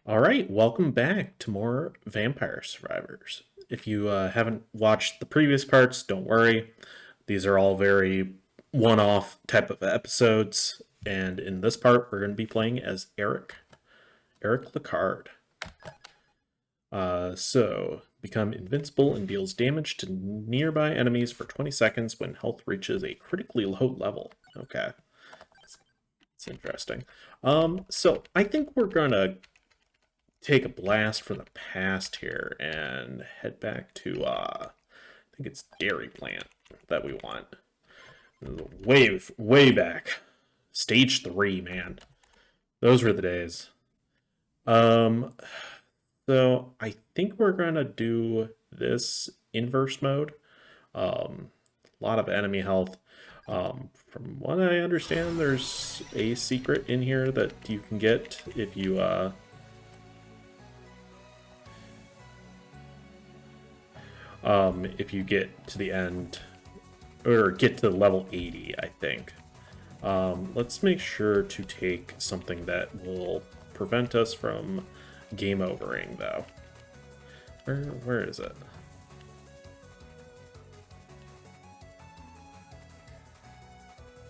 All right, welcome back to more Vampire Survivors. If you haven't watched the previous parts, don't worry. These are all very one off type of episodes. And in this part, we're going to be playing as Eric Lecarde. Become invincible and deals damage to nearby enemies for 20 seconds when health reaches a critically low level. Okay, it's interesting. I think we're going to take a blast from the past here and head back to I think it's Dairy Plant that we want. Way back. Stage 3, man. Those were the days. Um so I think we're gonna do this inverse mode. A lot of enemy health. From what I understand, there's a secret in here that you can get if you get to the end, or get to level 80, I think. Let's make sure to take something that will prevent us from game overing, though. Where is it?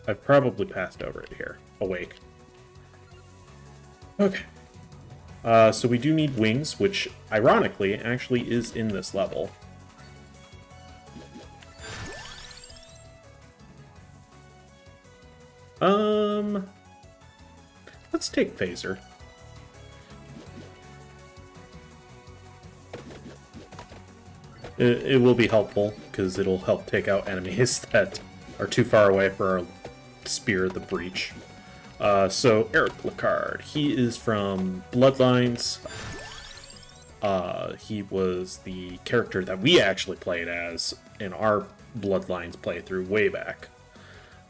I've probably passed over it here. Awake. Okay. So we do need wings, which, ironically, actually is in this level. Let's take Phaser. It will be helpful, because it'll help take out enemies that are too far away for our Spear of the Breach. So, Eric Lecarde. He is from Bloodlines. He was the character that we actually played as in our Bloodlines playthrough way back.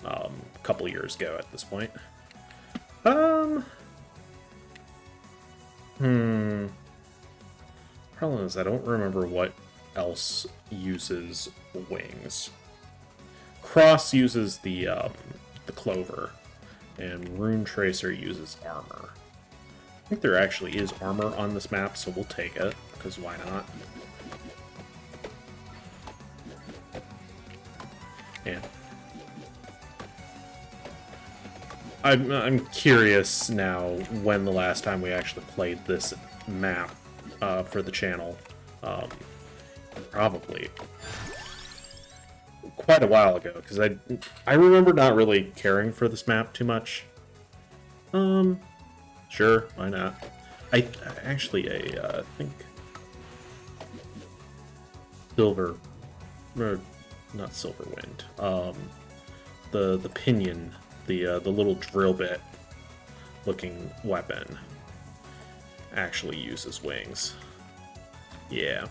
A couple years ago at this point. Problem is, I don't remember what else uses wings. Cross uses the clover, and Rune Tracer uses armor. I think there actually is armor on this map, so we'll take it, because why not? Yeah. I'm curious now when the last time we actually played this map for the channel. Probably quite a while ago, because I remember not really caring for this map too much. Sure, why not? I think Silver, or not Silverwind. The pinion, the little drill bit looking weapon actually uses wings. Yeah.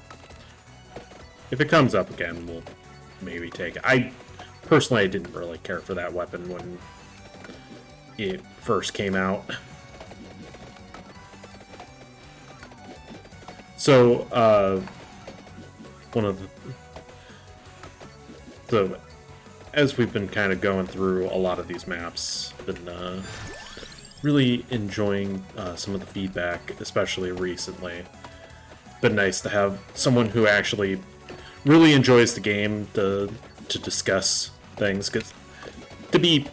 If it comes up again, we'll maybe take it. I didn't really care for that weapon when it first came out. So, as we've been kind of going through a lot of these maps, been really enjoying some of the feedback, especially recently. Been nice to have someone who actually really enjoys the game to discuss things, because to be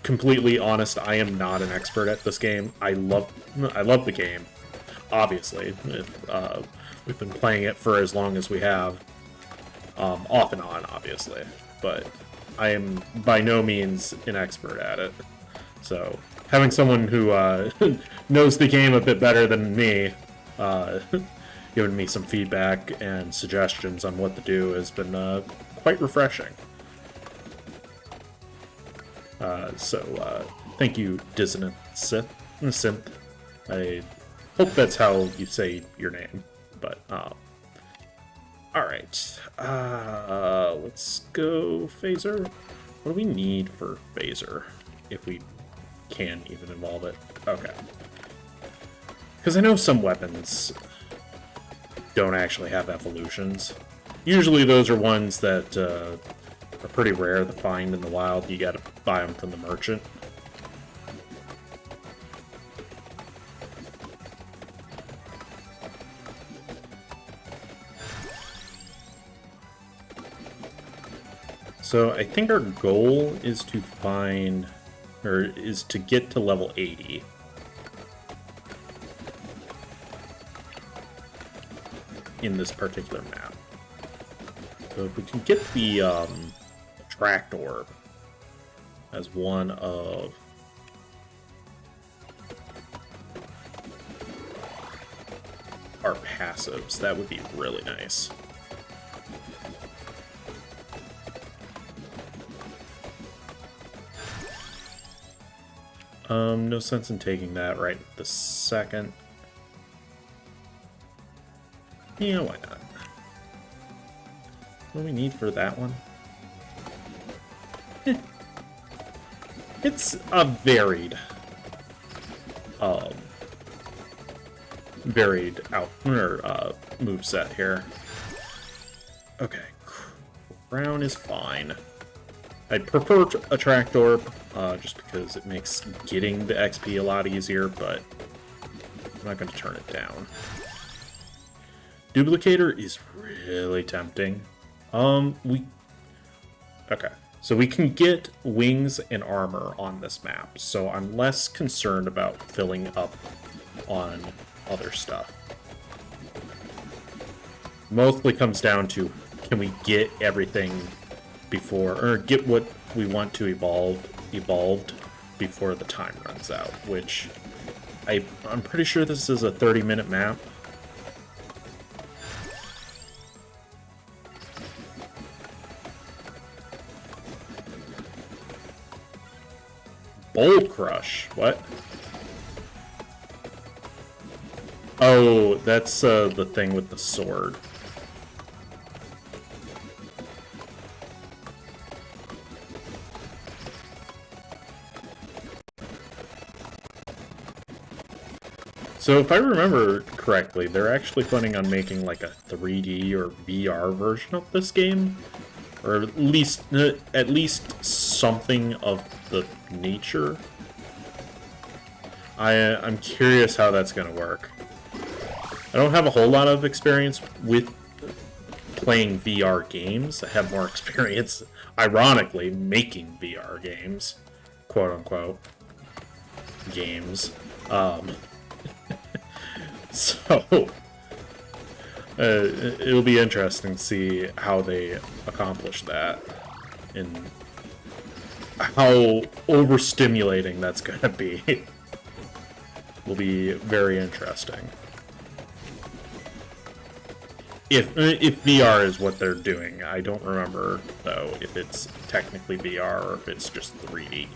completely honest, I am not an expert at this game. I love the game, obviously. We've been playing it for as long as we have, off and on, obviously, but I am by no means an expert at it. So having someone who knows the game a bit better than me, giving me some feedback and suggestions on what to do has been quite refreshing. Thank you, Dissonant Synth. I hope that's how you say your name, but alright. Let's go Phaser. What do we need for Phaser? If we can even evolve it. Okay. Because I know some weapons don't actually have evolutions. Usually those are ones that are pretty rare to find in the wild. You gotta buy them from the merchant. So I think our goal is to find, or is to get to level 80. In this particular map. So if we can get the tracked orb as one of our passives, that would be really nice. No sense in taking that right this second. Yeah, why not? What do we need for that one? It's a varied move set here. Okay, crown is fine. I'd prefer a tracked orb, just because it makes getting the XP a lot easier, but I'm not going to turn it down. Duplicator is really tempting. Okay. So we can get wings and armor on this map, so I'm less concerned about filling up on other stuff. Mostly comes down to, can we get everything before, or get what we want to evolved before the time runs out, which I'm pretty sure this is a 30-minute map. Bold Crush, what? Oh, that's the thing with the sword. So if I remember correctly, they're actually planning on making like a 3D or VR version of this game, or at least something of the nature. I'm curious how that's going to work. I don't have a whole lot of experience with playing VR games. I have more experience, ironically, making VR games, quote unquote, games. So it'll be interesting to see how they accomplish that and how overstimulating that's going to be. Will be very interesting. If VR is what they're doing. I don't remember, though, if it's technically VR or if it's just 3D.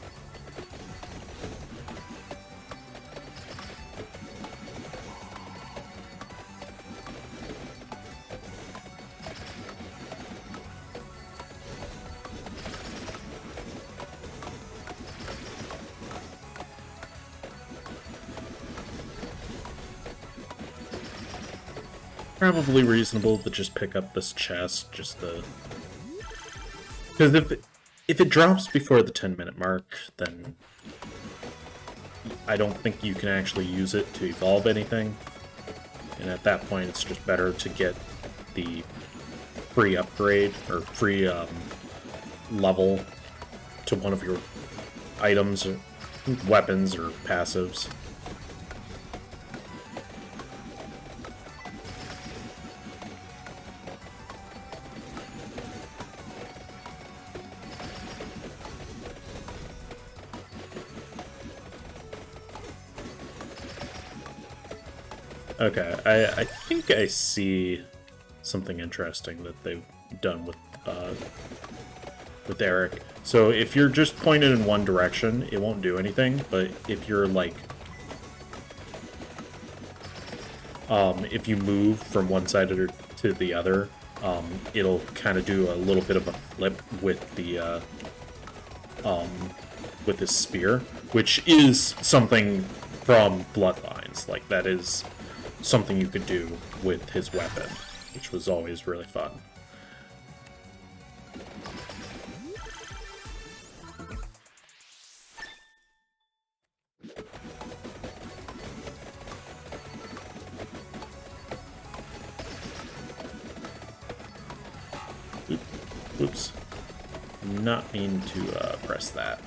Probably reasonable to just pick up this chest, just to... Because if it drops before the 10-minute mark, then I don't think you can actually use it to evolve anything. And at that point, it's just better to get the free upgrade, or free level to one of your items, or weapons, or passives. Okay, I think I see something interesting that they've done with Eric. So if you're just pointed in one direction, it won't do anything, but if you're like... if you move from one side to the other, it'll kind of do a little bit of a flip with the... with his spear, which is something from Bloodlines. Like, that is something you could do with his weapon, which was always really fun. Oops. Not mean to press that.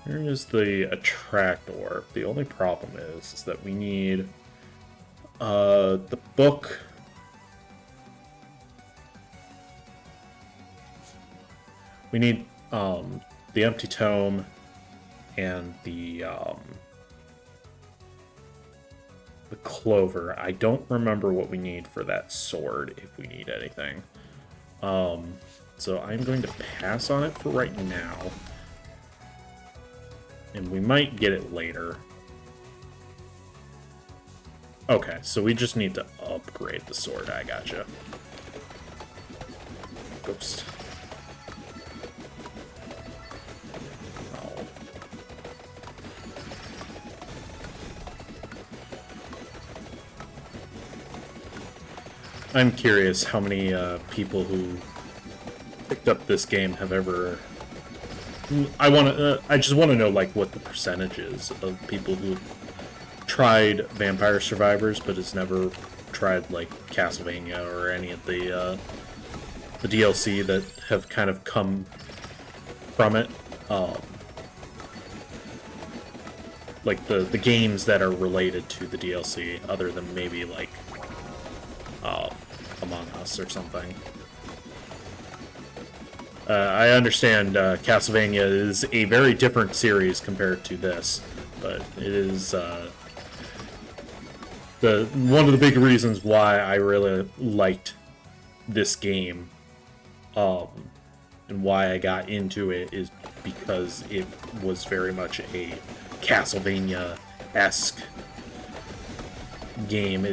Here is the attract orb. The only problem is that we need the book. We need the empty tome and the clover. I don't remember what we need for that sword, if we need anything. So I'm going to pass on it for right now. And we might get it later. Okay, so we just need to upgrade the sword. I gotcha. Ghost. Oh. I'm curious how many people who picked up this game have ever... I just want to know, like, what the percentage is of people who tried Vampire Survivors, but has never tried, like, Castlevania or any of the DLC that have kind of come from it. Like, the games that are related to the DLC, other than maybe, like, Among Us or something. I understand Castlevania is a very different series compared to this, but it is one of the big reasons why I really liked this game, and why I got into it is because it was very much a Castlevania-esque game.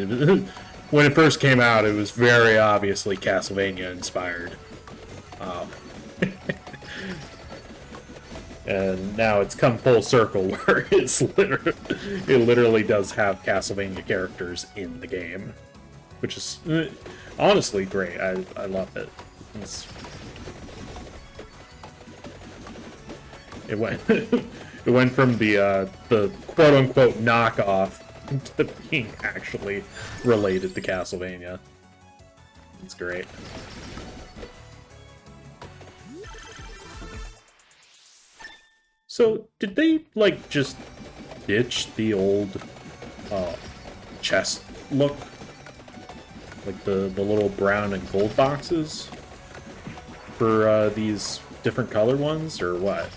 When it first came out, it was very obviously Castlevania-inspired. And now it's come full circle where it literally does have Castlevania characters in the game, which is honestly great. I love it. It went from the quote unquote knockoff to being actually related to Castlevania. It's great. So, did they, like, just ditch the old chest look? Like the little brown and gold boxes? For these different color ones, or what?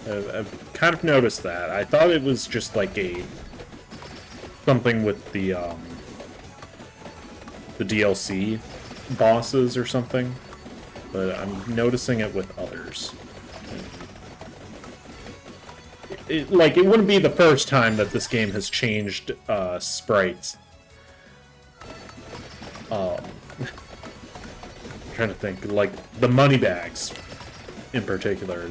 I've kind of noticed that. I thought it was just like something with the DLC bosses or something. But I'm noticing it with others. It wouldn't be the first time that this game has changed sprites. I'm trying to think, like the money bags in particular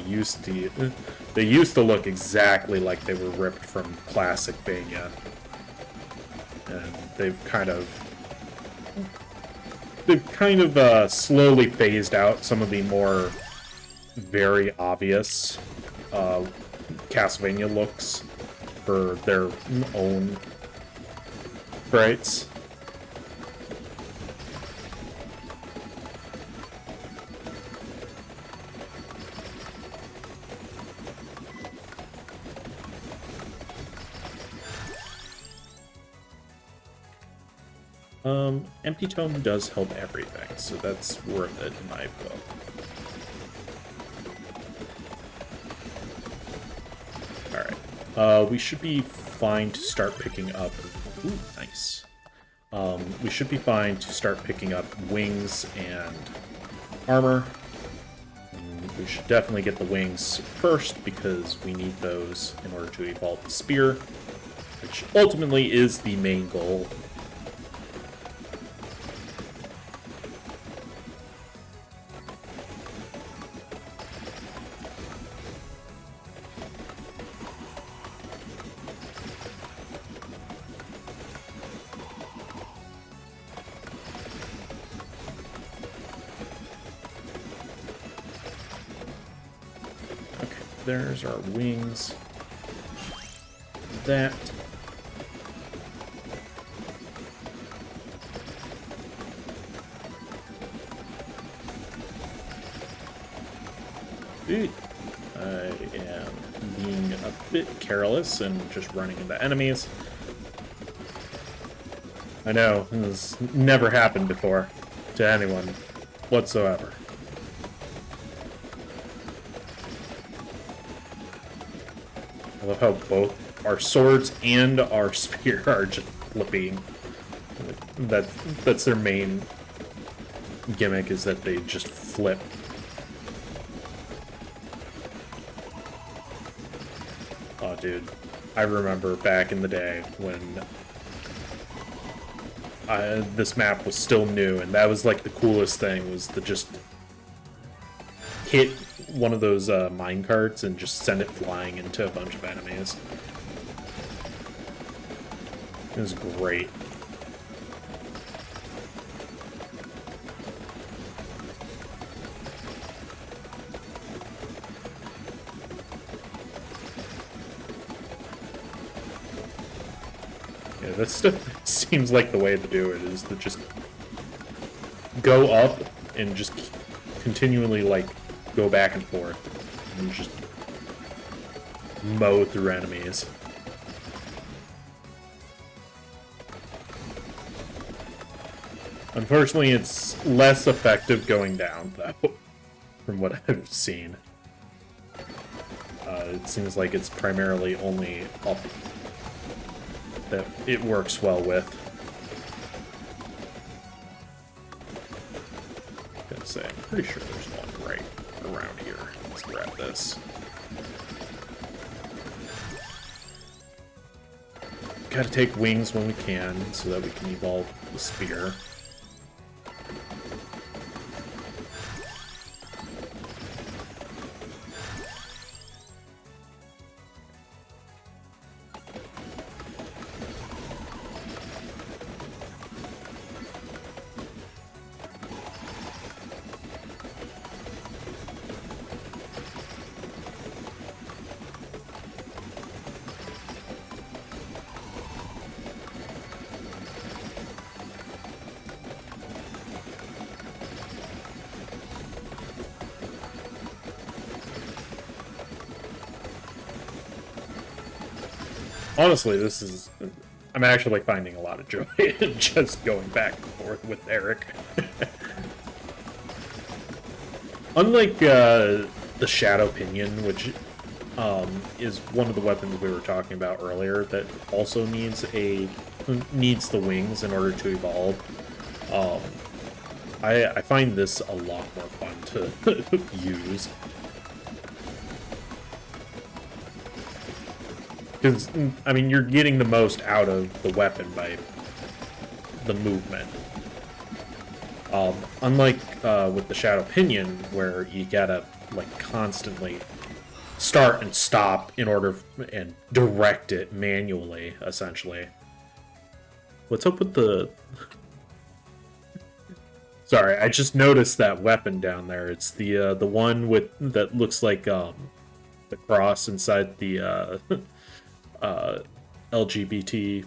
used to look exactly like they were ripped from classic Vania, and they've kind of slowly phased out some of the more very obvious Castlevania looks for their own sprites. Empty Tome does help everything, so that's worth it in my book. Alright, we should be fine to start picking up... Ooh, nice. We should be fine to start picking up wings and armor. We should definitely get the wings first, because we need those in order to evolve the spear, which ultimately is the main goal. There's our wings. That. I am being a bit careless and just running into enemies. I know, this has never happened before to anyone whatsoever. I love how both our swords and our spear are just flipping. That's their main gimmick, is that they just flip. Oh, dude. I remember back in the day when this map was still new, and that was like the coolest thing, was to just hit one of those mine carts and just send it flying into a bunch of enemies. It was great. Yeah, that stuff seems like the way to do it, is to just go up and just continually, like, go back and forth and just mow through enemies. Unfortunately, it's less effective going down, though, from what I've seen. It seems like it's primarily only up that it works well with. I'm gonna say, I'm pretty sure there's one right around here. Let's grab this. Gotta take wings when we can, so that we can evolve the spear. Honestly, this is... I'm actually finding a lot of joy in just going back and forth with Eric. Unlike the Shadow Pinion, which is one of the weapons we were talking about earlier, that also needs the wings in order to evolve, I find this a lot more fun to use. Because, I mean, you're getting the most out of the weapon by the movement. Unlike with the Shadow Pinion, where you gotta, like, constantly start and stop in order and direct it manually, essentially. What's up with the... Sorry, I just noticed that weapon down there. It's the one with that looks like the cross inside the LGBT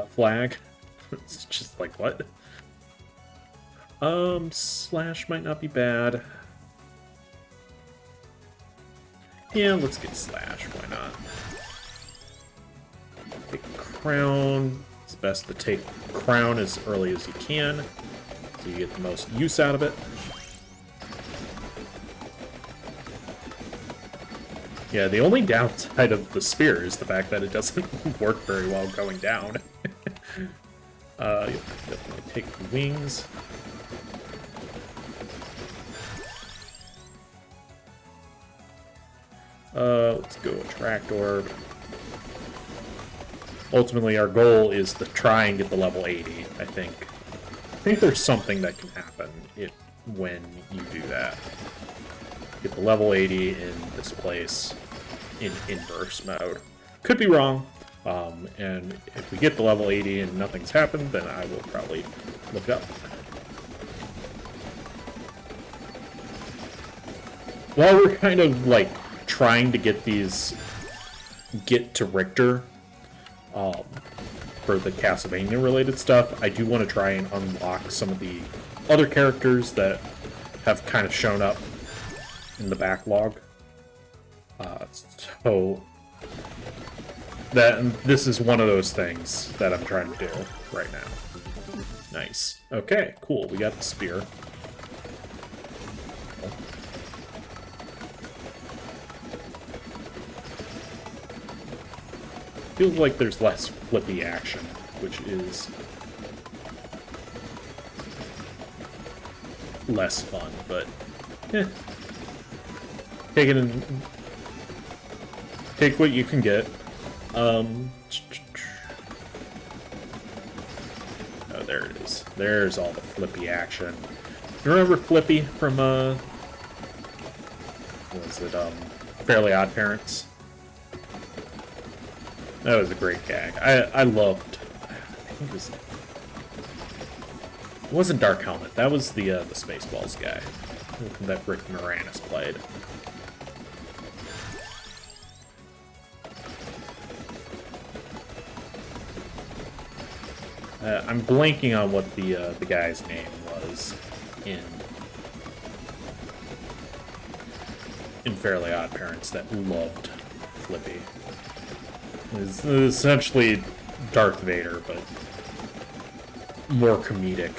flag. It's just like, what? Slash might not be bad. Yeah, let's get Slash, why not? Take Crown. It's best to take Crown as early as you can, so you get the most use out of it. Yeah, the only downside of the spear is the fact that it doesn't work very well going down. You'll definitely take the wings. Let's go Attract Orb. Ultimately, our goal is to try and get the level 80, I think. I think there's something that can happen when you do that. Get the level 80 in this place in inverse mode. Could be wrong, and if we get the level 80 and nothing's happened, then I will probably look it up. While we're kind of, like, trying to get to Richter for the Castlevania related stuff. I do want to try and unlock some of the other characters that have kind of shown up in the backlog. So this is one of those things that I'm trying to do right now. Nice. Okay, cool. We got the spear. Feels like there's less flippy action, which is less fun, but take what you can get. Oh, there it is. There's all the flippy action. You remember Flippy from what was it? Fairly Odd Parents. That was a great gag. I loved. I think it wasn't Dark Helmet. That was the Spaceballs guy that Rick Moranis played. I'm blanking on what the guy's name was in Fairly Odd Parents that loved Flippy. It's essentially Darth Vader, but more comedic.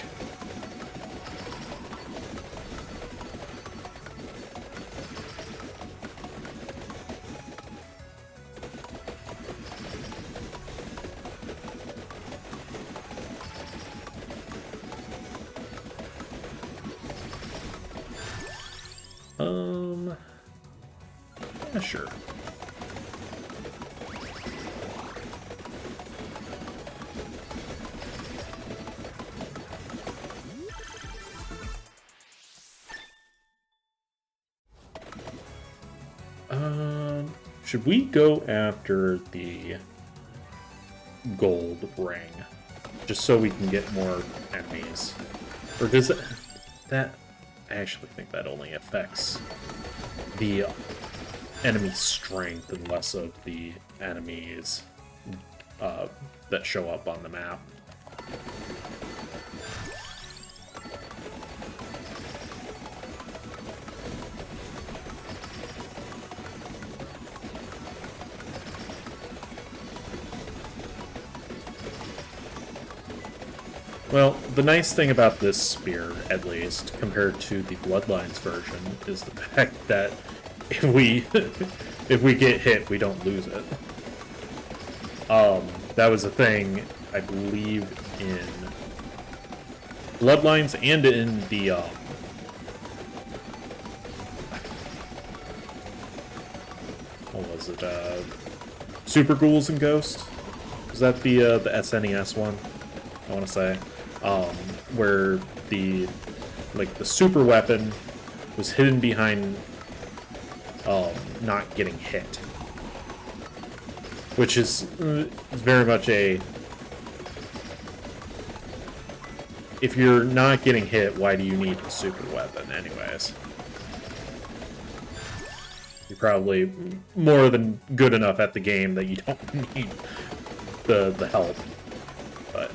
Yeah, sure. Should we go after the gold ring? Just so we can get more enemies? Or does that... I actually think that only affects the enemy strength and less of the enemies that show up on the map. Well, the nice thing about this spear, at least, compared to the Bloodlines version, is the fact that if we get hit, we don't lose it. That was a thing, I believe, in Bloodlines and in the what was it? Super Ghouls and Ghosts? Was that the SNES one? I want to say. Where the super weapon was hidden behind not getting hit, which is very much a, if you're not getting hit, why do you need a super weapon anyways? You're probably more than good enough at the game that you don't need the help, but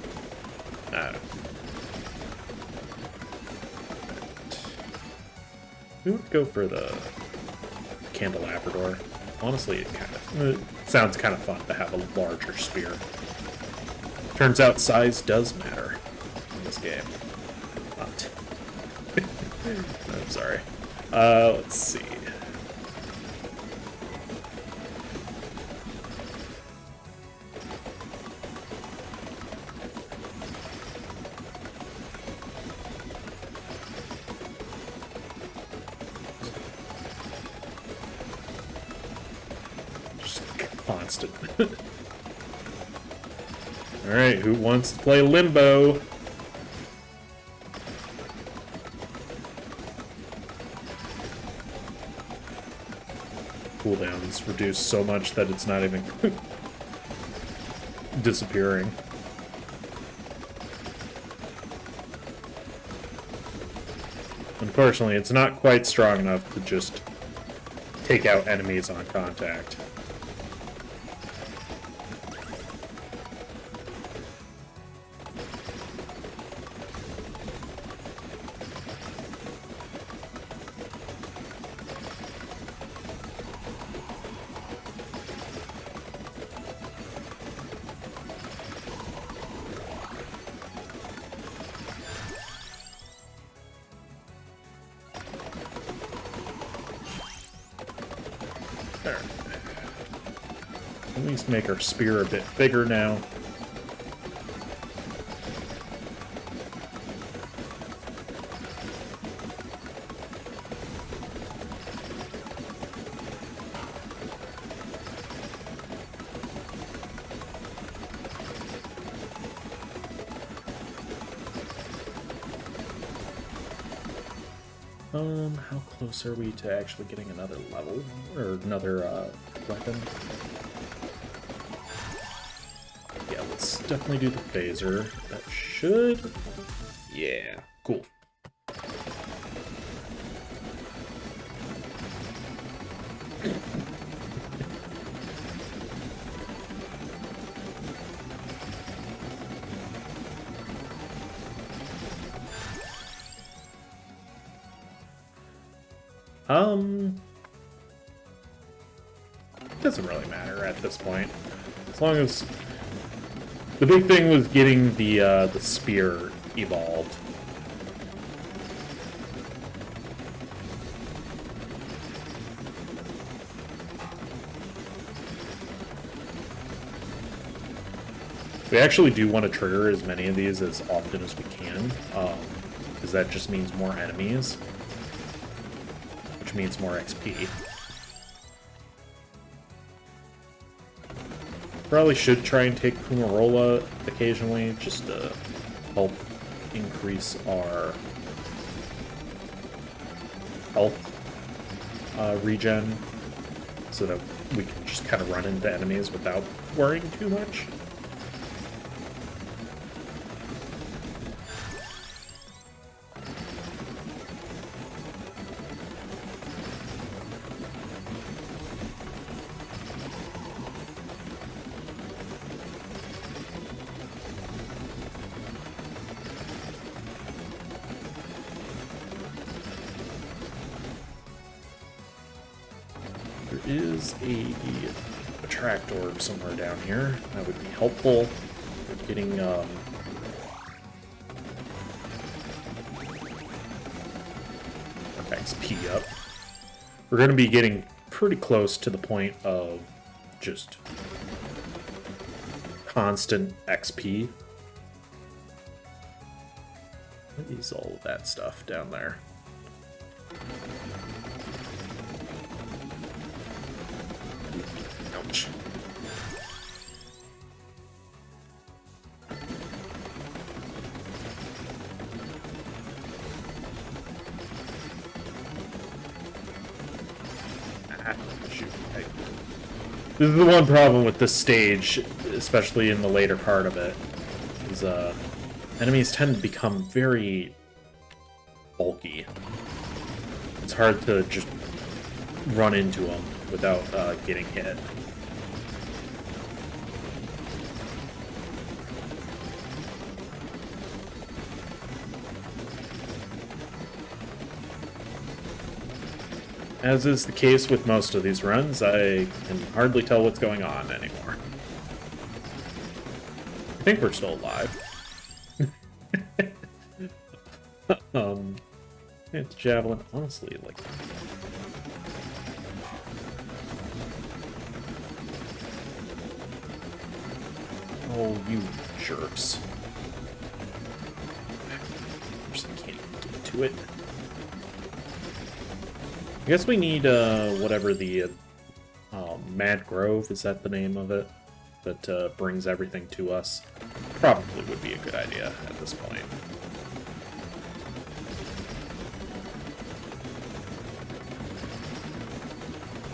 we would go for the Candelabrador. Honestly, it sounds kind of fun to have a larger spear. Turns out size does matter in this game. Not. I'm sorry. Let's see. Constant. Alright, who wants to play Limbo? Cooldown's reduced so much that it's not even disappearing. Unfortunately, it's not quite strong enough to just take out enemies on contact. There. At least make our spear a bit bigger now. How close are we to actually getting another level? Or another, weapon? Yeah, let's definitely do the phaser. That should... Yeah, cool. Doesn't really matter at this point. As long as... The big thing was getting the spear evolved. We actually do want to trigger as many of these as often as we can, because that just means more enemies, which means more XP. Probably should try and take Kumarola occasionally, just to help increase our health regen, so that we can just kind of run into enemies without worrying too much. Is a tracked orb somewhere down here. That would be helpful for getting our XP up. We're going to be getting pretty close to the point of just constant XP. What is all of that stuff down there? Ouch. Shoot. This is the one problem with this stage, especially in the later part of it, is enemies tend to become very bulky. It's hard to just run into them without getting hit. As is the case with most of these runs, I can hardly tell what's going on anymore. I think we're still alive. It's javelin, honestly, like... Oh, you jerks. Just can't get to it. I guess we need, whatever the, Mad Grove, is that the name of it? That, brings everything to us. Probably would be a good idea at this point.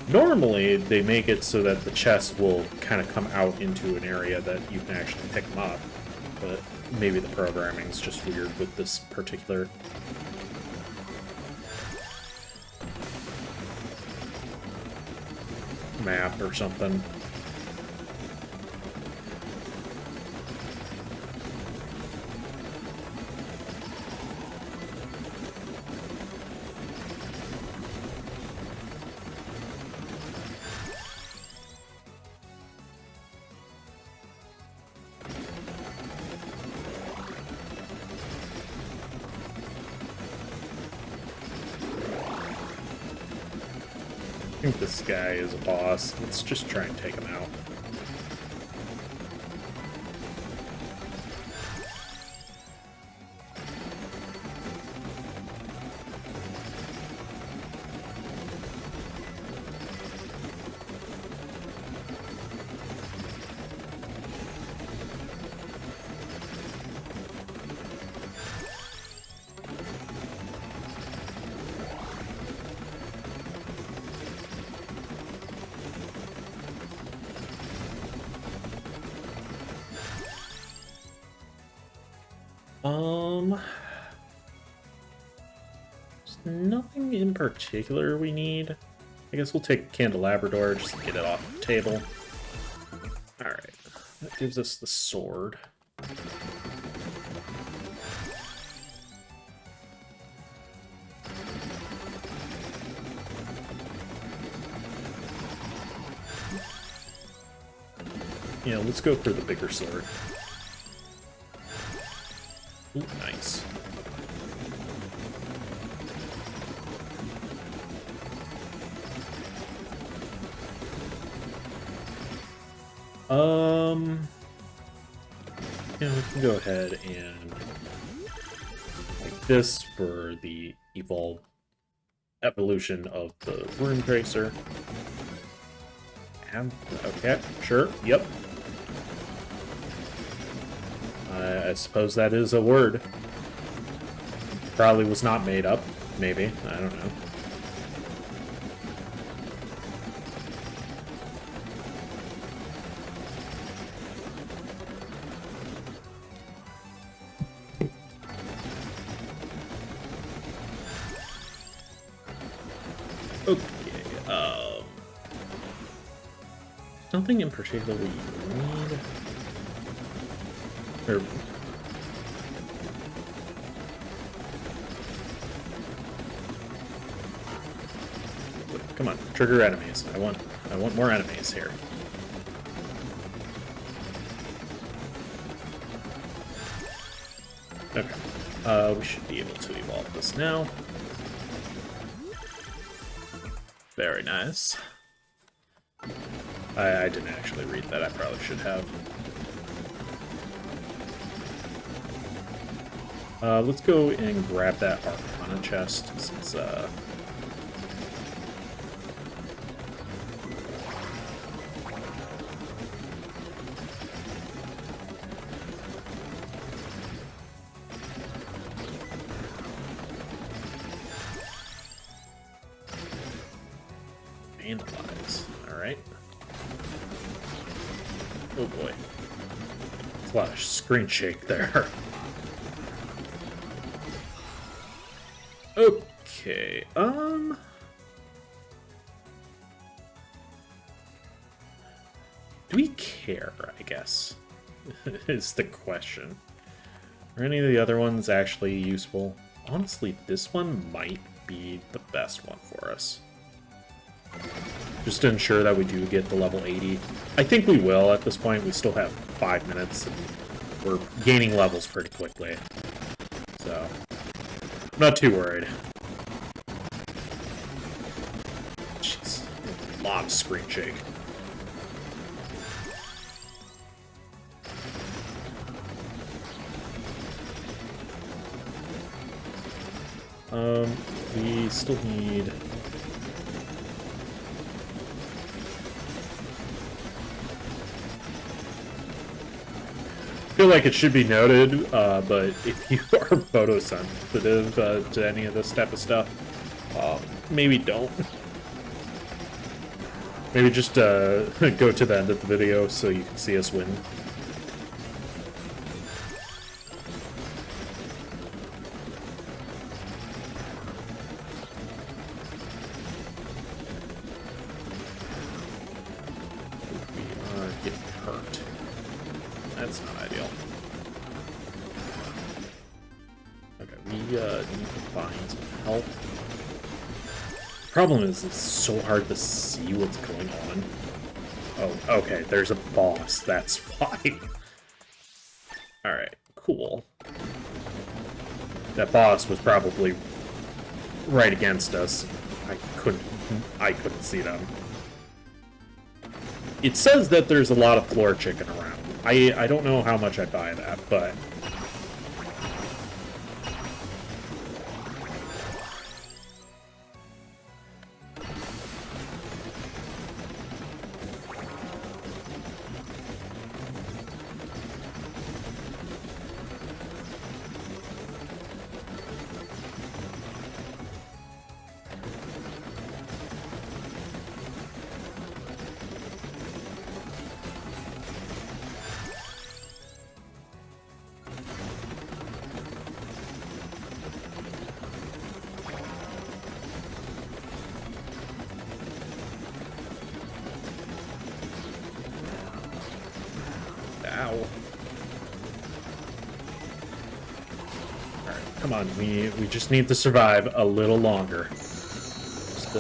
Normally, they make it so that the chests will kind of come out into an area that you can actually pick them up, but maybe the programming's just weird with this particular... map or something. I think this guy is a boss. Let's just try and take him out. There's nothing in particular we need. I guess we'll take Candelabrador just to get it off the table. Alright, that gives us the sword. Yeah, let's go for the bigger sword. Ooh, nice. Yeah, we can go ahead and like this for the evolution of the Rune Tracer. And, okay, sure, yep. I suppose that is a word. Probably was not made up, maybe, I don't know. Okay, nothing in particular we need. Or come on, trigger enemies. I want more enemies here. Okay. We should be able to evolve this now. Very nice. I didn't actually read that. I probably should have. Let's go and grab that Arcana chest, since, Analyze. Alright. Oh boy. There's a lot of screen shake there. Okay, do we care, I guess, is the question. Are any of the other ones actually useful? Honestly, this one might be the best one for us. Just to ensure that we do get the level 80. I think we will at this point. We still have 5 minutes, and we're gaining levels pretty quickly. So, I'm not too worried. Jeez, a lot of screen shake. We still need... I feel like it should be noted, but if you are photosensitive to any of this type of stuff, maybe don't. Maybe just go to the end of the video so you can see us win. That's not ideal. Okay, we need to find some help. Problem is, it's so hard to see what's going on. Oh, okay, there's a boss, that's why. Alright, cool. That boss was probably right against us. I couldn't see them. It says that there's a lot of floor chicken around. I don't know how much I buy that, but... Ow. Alright, come on, we just need to survive a little longer. Just,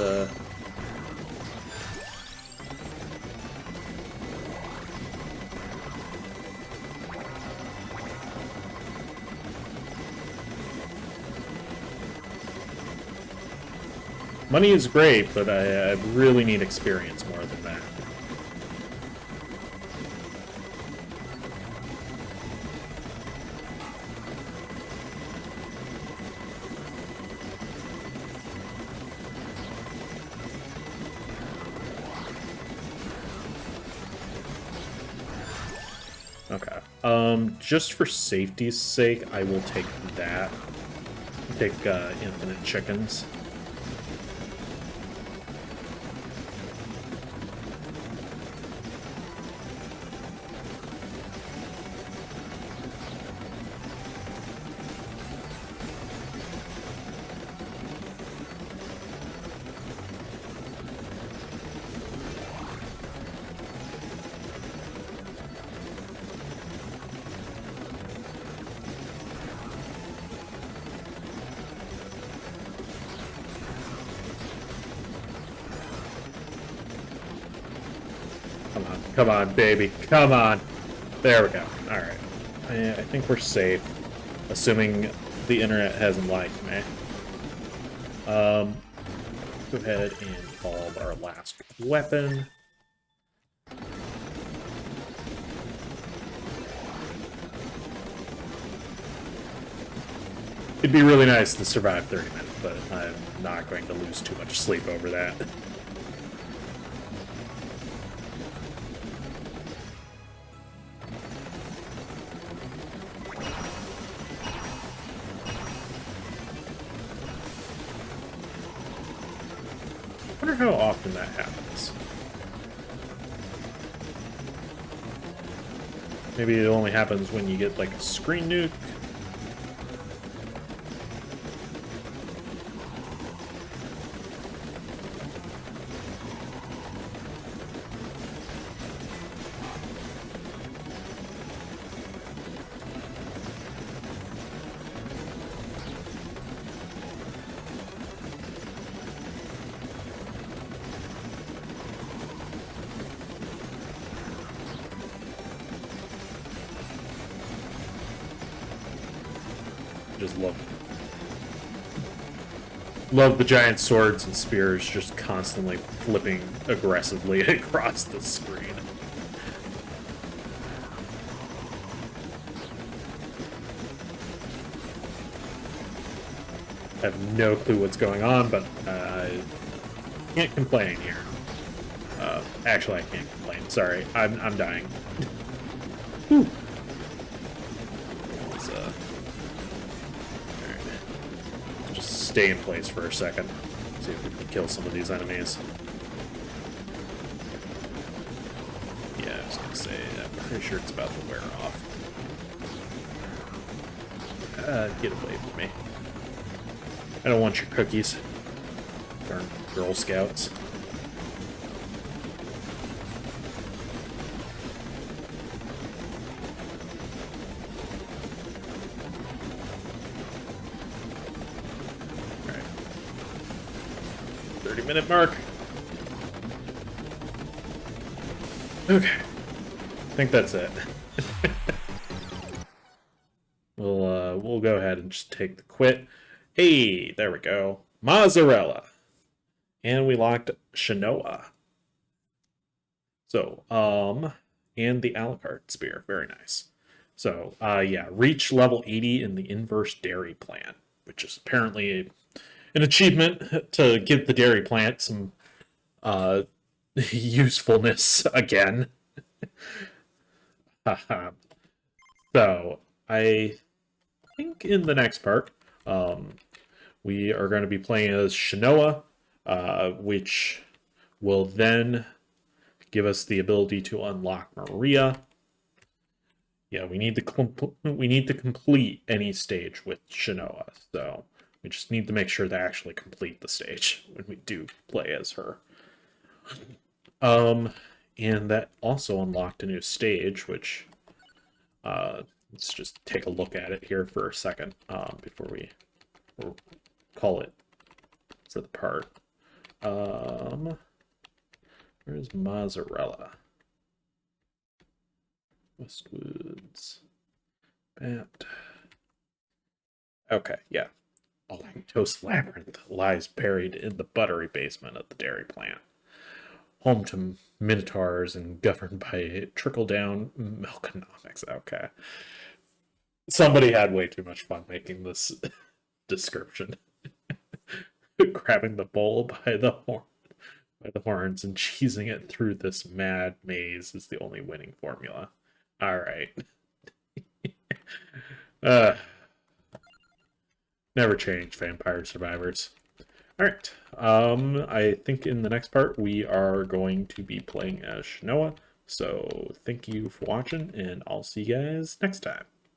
money is great, but I really need experience more than that. Okay. Just for safety's sake, I will take that. Take, infinite chickens. Come on, baby. Come on. There we go. Alright. I think we're safe. Assuming the internet hasn't lied to me. Go ahead and call our last weapon. It'd be really nice to survive 30 minutes, but I'm not going to lose too much sleep over that. I wonder how often that happens. Maybe it only happens when you get, like, a screen nuke. Just love the giant swords and spears just constantly flipping aggressively across the screen. I have no clue what's going on, but I can't complain here. Actually, I can't complain. Sorry, I'm dying. Whew. Stay in place for a second. See if we can kill some of these enemies. Yeah, I was gonna say, I'm pretty sure it's about to wear off. Get away from me. I don't want your cookies. Darn Girl Scouts. 8-minute mark. Okay. I think that's it. We'll go ahead and just take the quit. Hey, there we go. Mozzarella. And we locked Shinoa. So, and the Alucard Spear. Very nice. So, yeah, reach level 80 in the inverse dairy plant, which is apparently an achievement to give the dairy plant some usefulness again. So, I think in the next part, we are going to be playing as Shinoa, which will then give us the ability to unlock Maria. Yeah, we need to complete any stage with Shinoa, so we just need to make sure to actually complete the stage when we do play as her. And that also unlocked a new stage, which let's just take a look at it here for a second before we call it for the part. Where's Mozzarella? Westwoods. Bat. Okay, yeah. A lactose labyrinth lies buried in the buttery basement of the dairy plant. Home to minotaurs and governed by trickle-down milkonomics. Okay. Somebody had way too much fun making this description. Grabbing the bull by the horns and cheesing it through this mad maze is the only winning formula. All right. Never change, Vampire Survivors. All right. I think in the next part we are going to be playing as Shinoa. So thank you for watching, and I'll see you guys next time.